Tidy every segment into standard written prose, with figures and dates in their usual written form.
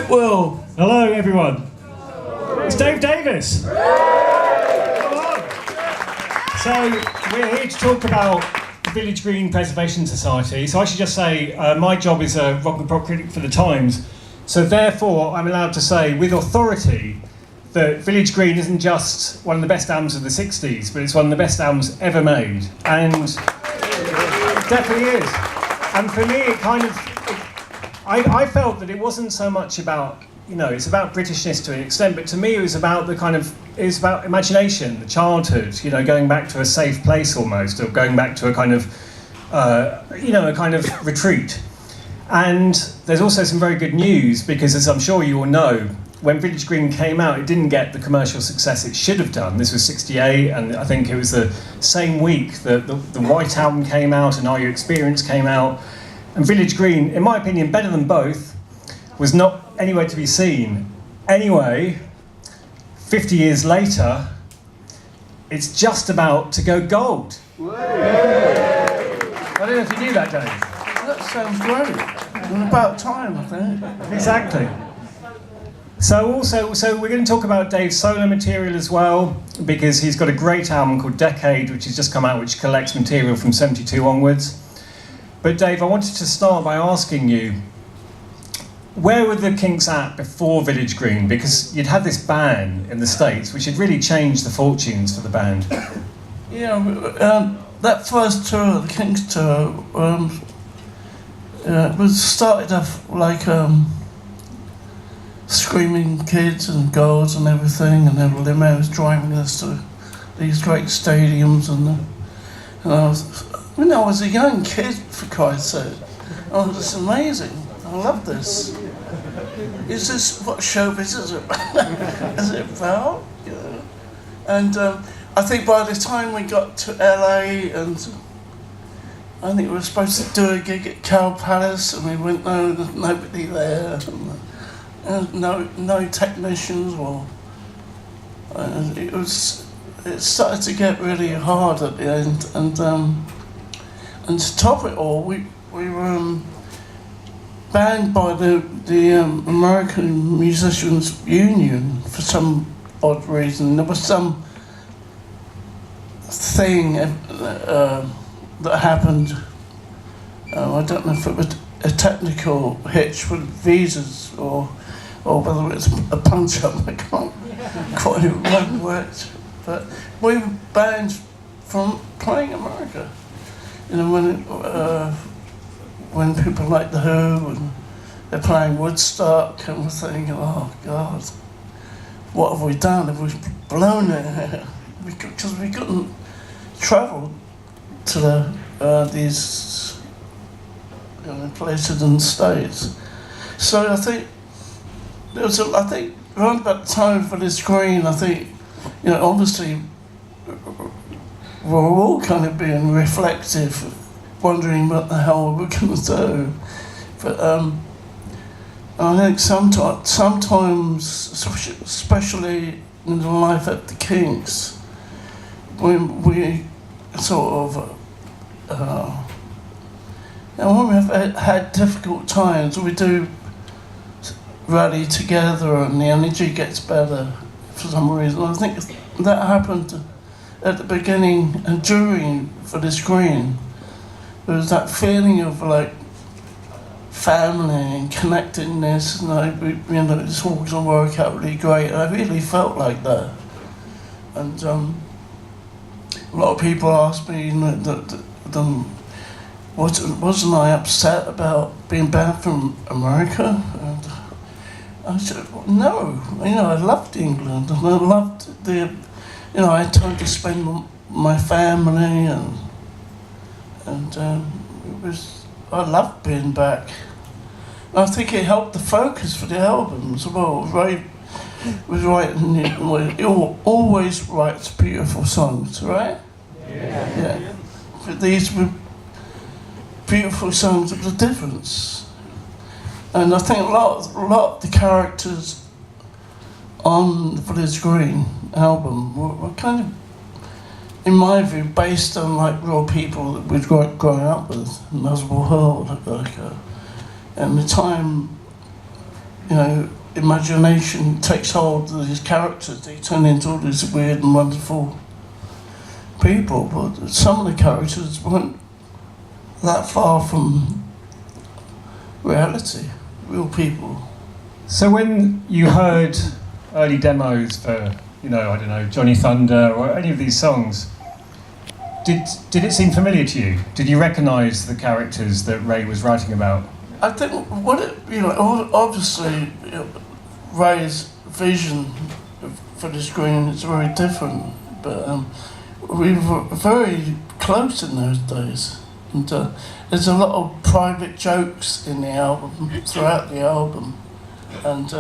Well, hello everyone. It's Dave Davies. So we're here to talk about the Village Green Preservation Society. So I should just say my job is a rock and pop critic for the Times. So therefore I'm allowed to say with authority that Village Green isn't just one of the best albums of the 60s, but it's one of the best albums ever made. And it definitely is. And for me, it kind of, I felt that it wasn't so much about, it's about Britishness to an extent, but to me it was about it was about imagination, the childhood, going back to a safe place almost, or going back to a kind of, a kind of retreat. And there's also some very good news, because as I'm sure you all know, when Village Green came out, it didn't get the commercial success it should have done. This was 68, and I think it was the same week that the White Album came out and Are You Experienced came out. And Village Green, in my opinion, better than both, was not anywhere to be seen. Anyway, 50 years later, it's just about to go gold. I don't know if you knew that, Dave. That sounds great. And about time, I think. Exactly. So we're going to talk about Dave's solo material as well, because he's got a great album called Decade, which has just come out, which collects material from 72 onwards. But Dave, I wanted to start by asking you, where were the Kinks at before Village Green? Because you'd had this ban in the States, which had really changed the fortunes for the band. Yeah, that first tour, the Kinks tour, was started off like screaming kids and girls and everything, and there were limos driving us to these great stadiums, and I was a young kid, for Christ's sake. Oh, this is amazing. I love this. Is this what showbiz is about? Yeah. And I think by the time we got to LA, and I think we were supposed to do a gig at Cow Palace, and we went, no, there's nobody there. And no technicians, or it started to get really hard at the end, and to top it all, we were banned by the American Musicians Union for some odd reason. There was some thing that happened. I don't know if it was a technical hitch with visas, or whether it's a punch-up. I can't quite remember what. But we were banned from playing America. When people like The Who, and they're playing Woodstock, and we're thinking, oh God, what have we done? Have we blown it? Because we couldn't travel to these places in the States. So I think around about the time for this Green, I think, obviously we're all kind of being reflective, wondering what the hell we're going to do. But I think sometimes, especially in the life of the Kinks, when we sort of, when we've had difficult times, we do rally together and the energy gets better for some reason. I think that happened at the beginning and during for this Green. There was that feeling of like family and connectedness, and this all going to work out really great. And I really felt like that. And a lot of people ask me, wasn't I upset about being banned from America? And I said, no. I loved England, and I loved I had time to spend with my family, and I loved being back. And I think it helped the focus for the album as well. He always writes beautiful songs, right? Yeah. But these were beautiful songs of the difference. And I think a lot of the characters on the Village Green album were kind of, in my view, based on like real people that we'd grown up with, Muswell Hill, and the time imagination takes hold of these characters. They turn into all these weird and wonderful people, but some of the characters weren't that far from reality, real people. So when you heard early demos for, I don't know, Johnny Thunder or any of these songs, did it seem familiar to you? Did you recognise the characters that Ray was writing about? I think obviously Ray's vision for the screen is very different, but we were very close in those days. And there's a lot of private jokes in the album, throughout the album, and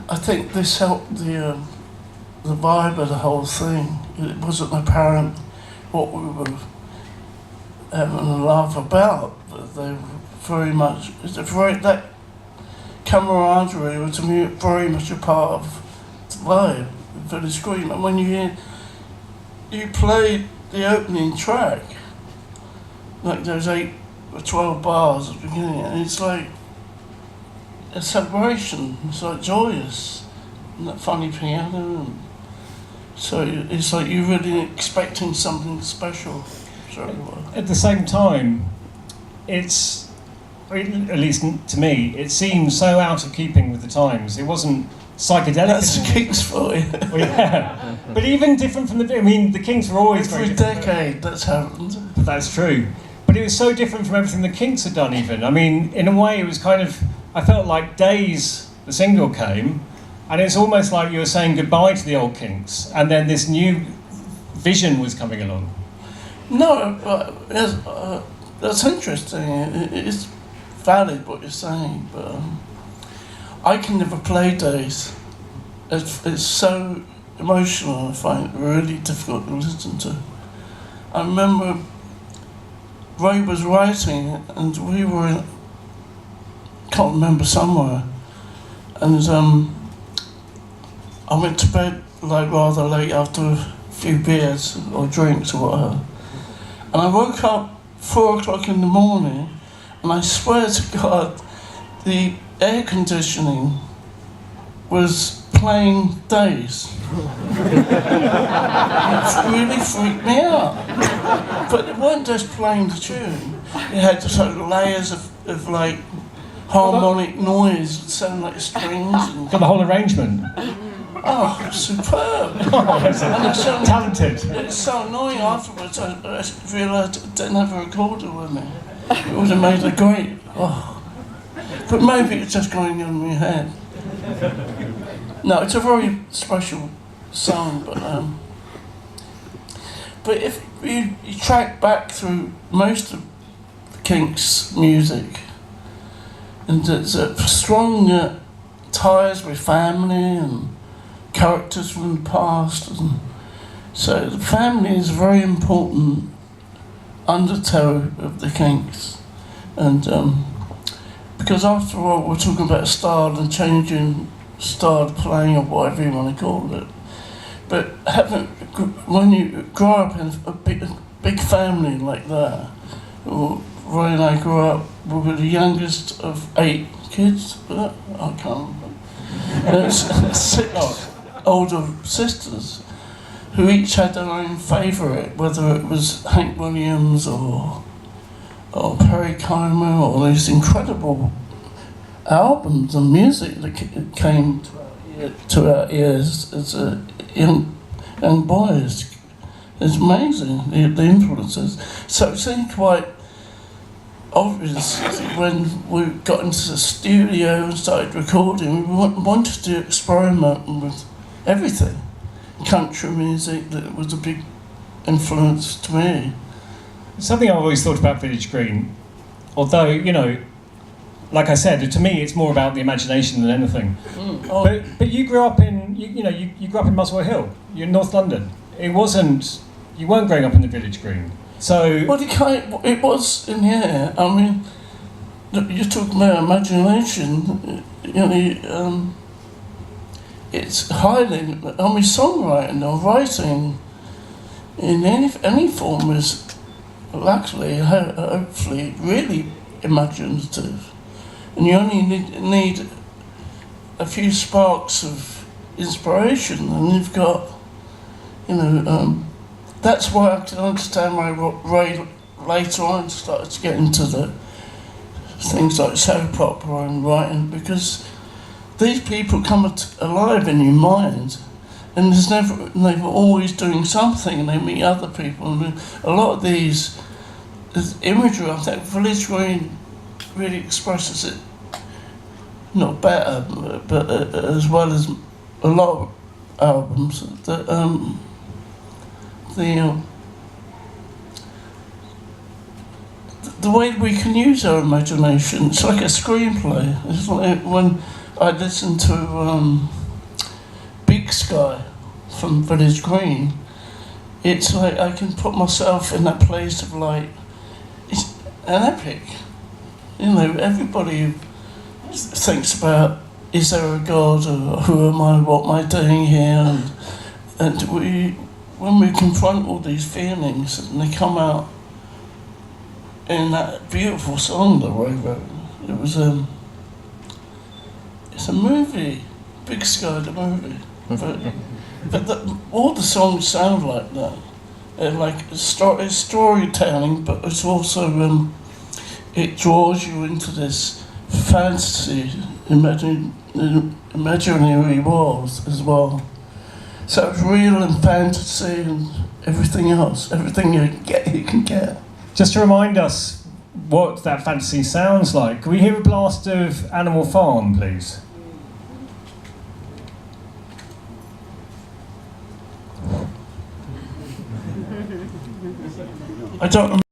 I think this helped the vibe of the whole thing. It wasn't apparent what we were having a laugh about, but they were very much, that camaraderie was very much a part of the vibe for the screen. And when you played the opening track, like those 8 or 12 bars at the beginning, and it's like a celebration, it's like joyous, and that funny piano, and so it's like you're really expecting something special. At the same time, at least to me, it seems so out of keeping with the times. It wasn't psychedelic. That's the Kings for you. Well, yeah. But even different from the Kinks were always very different. For a decade, that's happened. That's true. But it was so different from everything the Kinks had done even. I mean, in a way, it was kind of, I felt like Days, the single came, and it's almost like you were saying goodbye to the old Kinks, and then this new vision was coming along. No, that's interesting. It's valid what you're saying, but I can never play Days. It's so emotional, I find it really difficult to listen to. I remember Ray was writing it, and we were in, can't remember, somewhere, and I went to bed like rather late after a few beers or drinks or whatever, and I woke up 4 o'clock in the morning, and I swear to God, the air conditioning was playing Days. It really freaked me out. But it wasn't just playing the tune. It had sort of layers of like harmonic noise, it sounded like strings. And got the whole arrangement. Oh, superb. Oh, talented. It's so annoying afterwards. I realised I didn't have a recorder with me. It would have made it great. Oh. But maybe it's just going in my head. No, it's a very special song, but if you track back through most of Kinks' music, and there's strong ties with family and characters from the past, and so the family is a very important undertow of the Kinks, and because after all we're talking about style and changing style of playing or whatever you want to call it, but when you grow up in a big family like that, Ray and I grew up, we were the youngest of 8 kids, but I can't remember. And 6 older sisters who each had their own favourite, whether it was Hank Williams or Perry Como or these incredible albums and music that came to our ears as young boys. It's amazing, the influences. So it seemed quite obvious when we got into the studio and started recording, we wanted to experiment with everything. Country music, that was a big influence to me. Something I've always thought about Village Green, although, like I said, to me it's more about the imagination than anything. But you grew up in, you grew up in Muswell Hill. You're in North London. You weren't growing up in the Village Green. So. Well, it was in here. I mean, you're talking about imagination. It's highly. Songwriting or writing in any form is luckily, hopefully, really imaginative. And you only need a few sparks of inspiration, and you've got, that's why I can understand why Ray later on started to get into the things like soap opera and writing, because these people come alive in your mind, and they're always doing something, and they meet other people. And a lot of these imagery, I think Village Green really expresses it, not better, but as well as a lot of albums. That the way we can use our imagination, it's like a screenplay. It's like when I listen to Big Sky from Village Green, it's like I can put myself in that place of like, it's an epic. Everybody thinks about, is there a God, or who am I, what am I doing here? And when we confront all these feelings and they come out in that beautiful song that Ray wrote, it was it's a movie, Big Sky the movie, but all the songs sound like that. It's storytelling, but it's also it draws you into this fantasy, imaginary worlds as well. So it's real and fantasy and everything else, everything you can get. Just to remind us what that fantasy sounds like, can we hear a blast of Animal Farm, please? I don't